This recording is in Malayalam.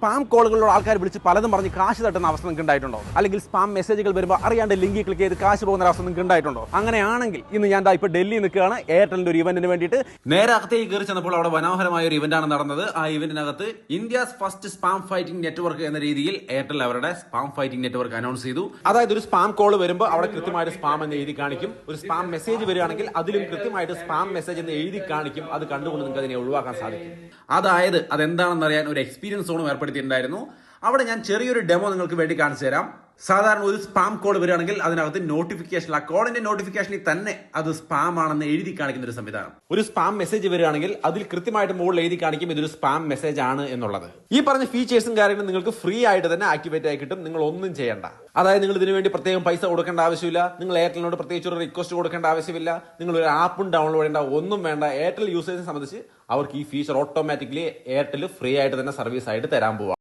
സ്പാം കോളുകളിലുള്ള ആൾക്കാർ വിളിച്ച് പലതും പറഞ്ഞ് കാശ് തട്ടുന്ന അവസ്ഥ നിങ്ങൾക്ക് ഉണ്ടായിട്ടുണ്ടോ? അല്ലെങ്കിൽ സ്പാം മെസ്സേജുകൾ വരുമ്പോൾ അറിയാണ്ട് ലിങ്കിൽ ക്ലിക്ക് ചെയ്ത് കാശ് പോകുന്ന അവസ്ഥ നിങ്ങൾക്ക് ഉണ്ടായിട്ടുണ്ടോ? അങ്ങനെയാണെങ്കിൽ ഇന്ന് ഞാൻ ഇപ്പോൾ ഡൽഹി നിൽക്കുകയാണ് എയർടെലിന്റെ ഒരു ഇവന്റിന് വേണ്ടിയിട്ട്. നേരെ അകത്തേക്ക് കയറി ചെന്നപ്പോൾ അവിടെ മനോഹരമായ ഒരു ഇവന്റാണ് നടന്നത്. ആ ഇവന്റിനകത്ത് India's first spam fighting network എന്ന രീതിയിൽ എയർടെൽ അവരുടെ സ്പാം ഫൈറ്റിംഗ് നെറ്റ്വർക്ക് അനൗൺസ് ചെയ്തു. അതായത് ഒരു സ്പാം കോൾ വരുമ്പോൾ അവിടെ കൃത്യമായിട്ട് സ്പാം എന്ന് എഴുതി കാണിക്കും. ഒരു സ്പാം മെസ്സേജ് വരികയാണെങ്കിൽ അതിലും കൃത്യമായിട്ട് സ്പാം മെസ്സേജ് എന്ന് എഴുതി കാണിക്കും. അത് കണ്ടുകൊണ്ട് നിങ്ങൾക്ക് അതിനെ ഒഴിവാക്കാൻ സാധിക്കും. അതായത് അതെന്താണെന്ന് അറിയാൻ ഒരു എക്സ്പീരിയൻസ് സോണും ഏർപ്പെടുത്തിയിട്ടുണ്ടായിരുന്നു. അവിടെ ഞാൻ ചെറിയൊരു ഡെമോ നിങ്ങൾക്ക് വേണ്ടി കാണിച്ചു തരാം. സാധാരണ ഒരു സ്പാം കോൾ വരികയാണെങ്കിൽ അതിനകത്ത് നോട്ടിഫിക്കേഷൻ, ആ കോളിന്റെ നോട്ടിഫിക്കേഷനിൽ തന്നെ അത് സ്പാം ആണെന്ന് എഴുതി കാണിക്കുന്ന ഒരു സംവിധാനം. ഒരു സ്പാം മെസ്സേജ് വരികയാണെങ്കിൽ അതിൽ കൃത്യമായിട്ട് മുകളിൽ എഴുതി കാണിക്കും ഇതൊരു സ്പാം മെസ്സേജ് ആണ് എന്നുള്ളത്. ഈ പറഞ്ഞ ഫീച്ചേഴ്സും കാര്യങ്ങളും നിങ്ങൾക്ക് ഫ്രീ ആയിട്ട് തന്നെ ആക്ടിവേറ്റ് ആയി കിട്ടും. നിങ്ങൾ ഒന്നും ചെയ്യേണ്ട. അതായത് നിങ്ങൾ ഇതിനു വേണ്ടി പ്രത്യേകം പൈസ കൊടുക്കേണ്ട ആവശ്യമില്ല. നിങ്ങൾ എയർടെലിനോട് പ്രത്യേകിച്ച് ഒരു റിക്വസ്റ്റ് കൊടുക്കേണ്ട ആവശ്യമില്ല. നിങ്ങൾ ഒരു ആപ്പും ഡൗൺലോഡ് ചെയ്യേണ്ട ഒന്നും വേണ്ട. എയർടെൽ യൂസേഴ്സിനെ സംബന്ധിച്ച് അവർക്ക് ഈ ഫീച്ചർ ഓട്ടോമാറ്റിക്കലി എയർടെൽ ഫ്രീ ആയിട്ട് തന്നെ സർവീസ് ആയിട്ട് തരാൻ പോവാം.